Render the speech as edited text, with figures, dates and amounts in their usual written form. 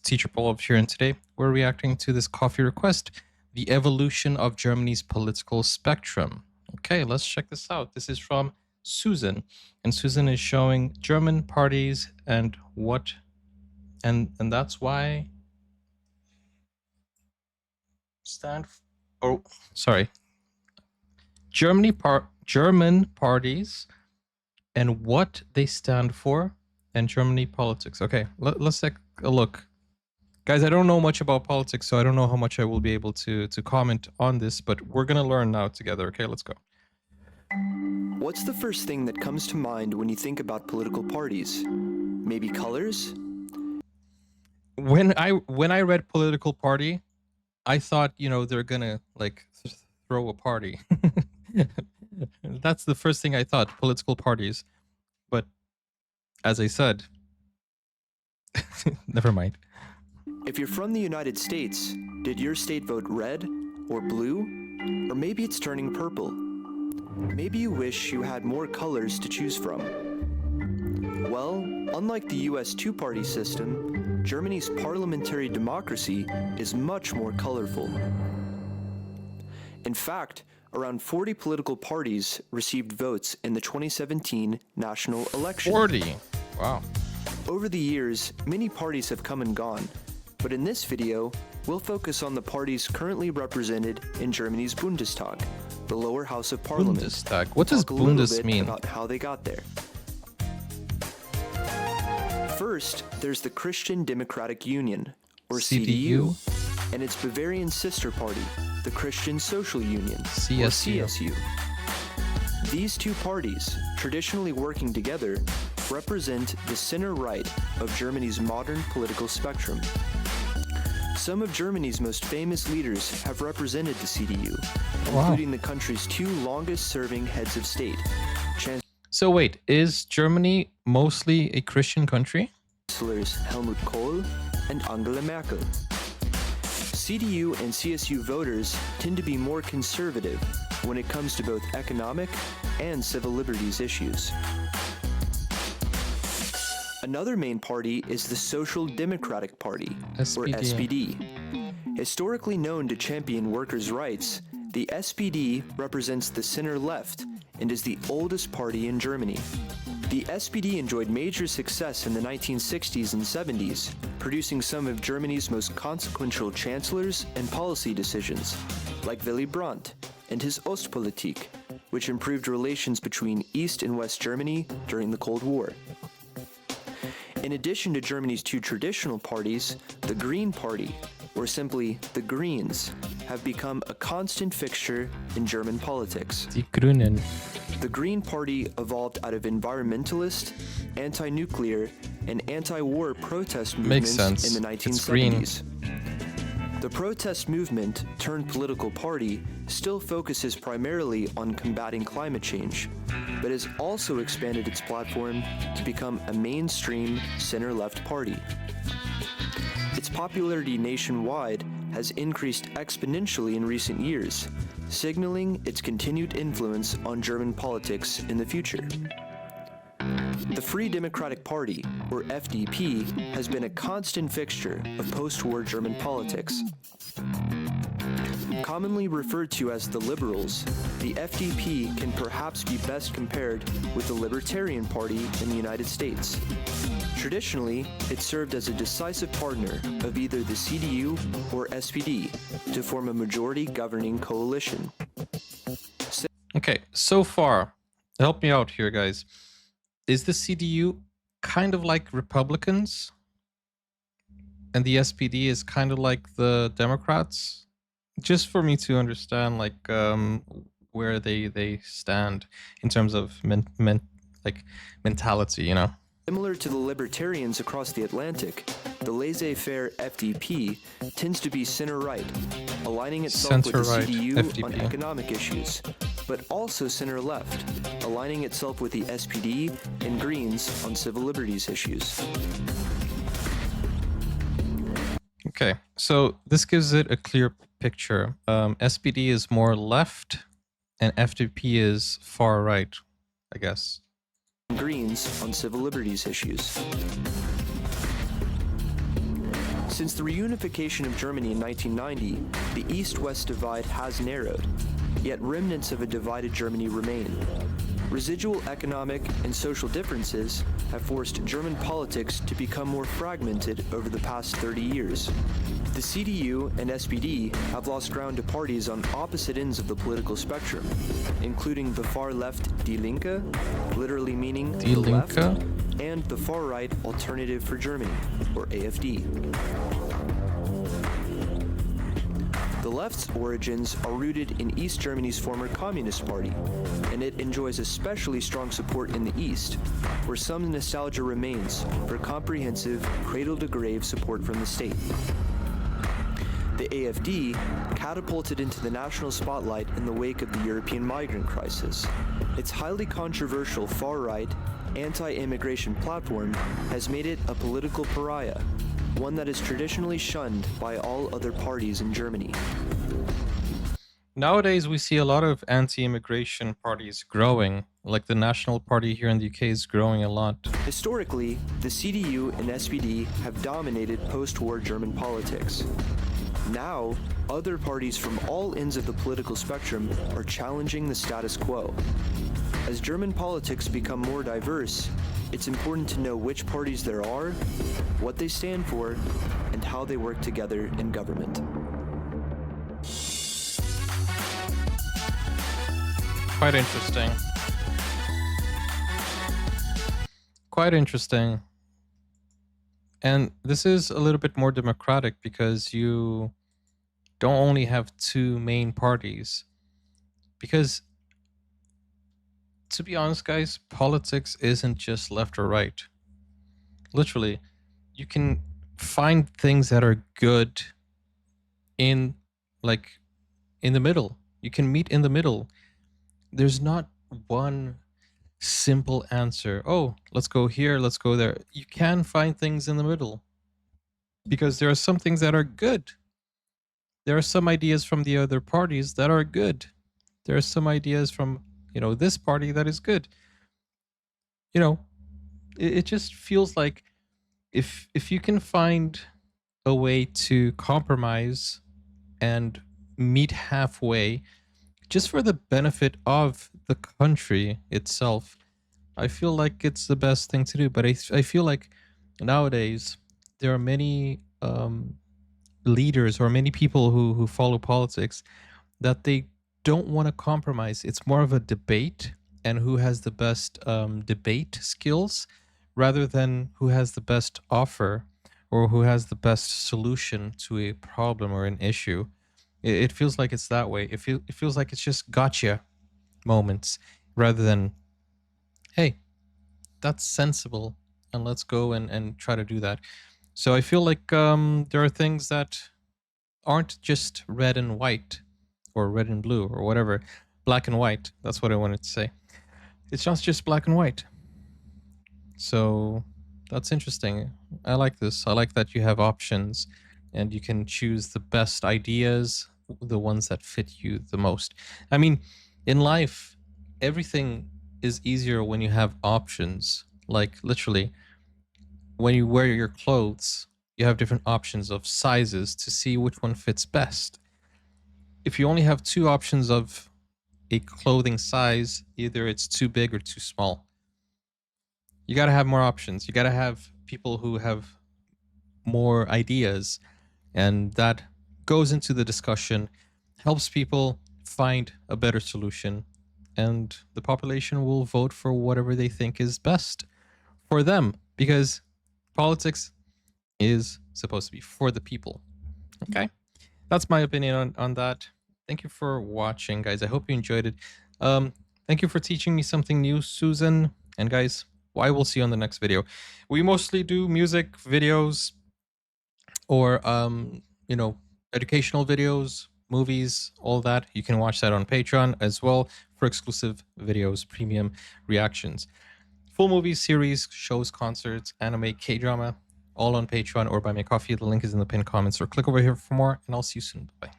Teacher Paul here, and today we're reacting to this coffee request, the evolution of Germany's political spectrum. Okay, let's check this out. This is from Susan, and Susan is showing German parties and what, and that's why German parties and what they stand for, and Germany politics. Okay, let's take a look. Guys, I don't know much about politics, so I don't know how much I will be able to comment on this, but we're going to learn now together. Okay, let's go. What's the first thing that comes to mind when you think about political parties? Maybe colors? When I read political party, I thought, you know, they're going to like throw a party. That's the first thing I thought, political parties. But as I said, never mind. If you're from the United States, did your state vote red or blue? Or maybe it's turning purple. Maybe you wish you had more colors to choose from. Well, unlike the US two-party system, Germany's parliamentary democracy is much more colorful. In fact, around 40 political parties received votes in the 2017 national election. 40? Wow. Over the years, many parties have come and gone, but in this video, we'll focus on the parties currently represented in Germany's Bundestag, the lower house of parliament. Bundestag? What does Bundes mean? About how they got there. First, there's the Christian Democratic Union, or CDU, and its Bavarian sister party, the Christian Social Union, or CSU. These two parties, traditionally working together, represent the center-right of Germany's modern political spectrum. Some of Germany's most famous leaders have represented the CDU, including the country's two longest-serving heads of state. So wait, is Germany mostly a Christian country? Chancellors Helmut Kohl and Angela Merkel. CDU and CSU voters tend to be more conservative when it comes to both economic and civil liberties issues. Another main party is the Social Democratic Party, or SPD. Historically known to champion workers' rights, the SPD represents the center-left and is the oldest party in Germany. The SPD enjoyed major success in the 1960s and 70s, producing some of Germany's most consequential chancellors and policy decisions, like Willy Brandt and his Ostpolitik, which improved relations between East and West Germany during the Cold War. In addition to Germany's two traditional parties, the Green Party, or simply the Greens, have become a constant fixture in German politics. Die Grünen. The Green Party evolved out of environmentalist, anti-nuclear, and anti-war protest movements in the 1970s. The protest movement, turned political party, still focuses primarily on combating climate change, but has also expanded its platform to become a mainstream center-left party. Its popularity nationwide has increased exponentially in recent years, signaling its continued influence on German politics in the future. The Free Democratic Party, or FDP, has been a constant fixture of post-war German politics. Commonly referred to as the Liberals, the FDP can perhaps be best compared with the Libertarian Party in the United States. Traditionally, it served as a decisive partner of either the CDU or SPD to form a majority governing coalition. Okay, so far, help me out here, guys. Is the CDU kind of like Republicans? And the SPD is kind of like the Democrats? Just for me to understand, like, where they stand in terms of mentality, you know? Similar to the libertarians across the Atlantic, the laissez-faire FDP tends to be center-right, aligning itself with the CDU FDP. On economic issues, but also center-left, aligning itself with the SPD and Greens on civil liberties issues. Okay, so this gives it a clear picture. SPD is more left, and FDP is far right, I guess. Greens on civil liberties issues. Since the reunification of Germany in 1990, the East-West divide has narrowed, yet remnants of a divided Germany remain. Residual economic and social differences have forced German politics to become more fragmented over the past 30 years. The CDU and SPD have lost ground to parties on opposite ends of the political spectrum, including the far-left Die Linke, literally meaning Die the left, Linke? and the far-right Alternative for Germany, or AfD. The left's origins are rooted in East Germany's former Communist Party, and it enjoys especially strong support in the East, where some nostalgia remains for comprehensive, cradle-to-grave support from the state. The AfD catapulted into the national spotlight in the wake of the European migrant crisis. Its highly controversial far-right, anti-immigration platform has made it a political pariah, one that is traditionally shunned by all other parties in Germany. Nowadays, we see a lot of anti-immigration parties growing, like the National Party here in the UK is growing a lot. Historically, the CDU and SPD have dominated post-war German politics. Now, other parties from all ends of the political spectrum are challenging the status quo. As German politics become more diverse, it's important to know which parties there are, what they stand for, and how they work together in government. Quite interesting. Quite interesting. And this is a little bit more democratic because you don't only have two main parties. Because, to be honest, guys, politics isn't just left or right. Literally, you can find things that are good in, like, in the middle. You can meet in the middle. There's not one simple answer. Oh, let's go here, let's go there. You can find things in the middle because there are some things that are good. There are some ideas from the other parties that are good. There are some ideas from, this party that is good. It just feels like if you can find a way to compromise and meet halfway, just for the benefit of the country itself, I feel like it's the best thing to do. But I feel like nowadays there are many leaders or many people who follow politics that they don't want to compromise. It's more of a debate and who has the best debate skills rather than who has the best offer or who has the best solution to a problem or an issue. It feels like it's that way. It feels like it's just gotcha moments rather than, hey, that's sensible and let's go and try to do that. So I feel like there are things that aren't just red and white or red and blue or whatever. Black and white. That's what I wanted to say. It's not just black and white. So that's interesting. I like this. I like that you have options and you can choose the best ideas, the ones that fit you the most. I mean, in life, everything is easier when you have options. Like literally, when you wear your clothes, you have different options of sizes to see which one fits best. If you only have two options of a clothing size, either it's too big or too small. You got to have more options. You got to have people who have more ideas, and that goes into the discussion, helps people find a better solution, and the population will vote for whatever they think is best for them, because politics is supposed to be for the people. Okay? That's my opinion on that. Thank you for watching, guys. I hope you enjoyed it. Thank you for teaching me something new, Susan. And guys, I will see you on the next video. We mostly do music videos or, educational videos, movies, all that. You can watch that on Patreon as well for exclusive videos, premium reactions. Full movies, series, shows, concerts, anime, K-drama, all on Patreon or buy me a coffee. The link is in the pinned comments, or click over here for more, and I'll see you soon. Bye.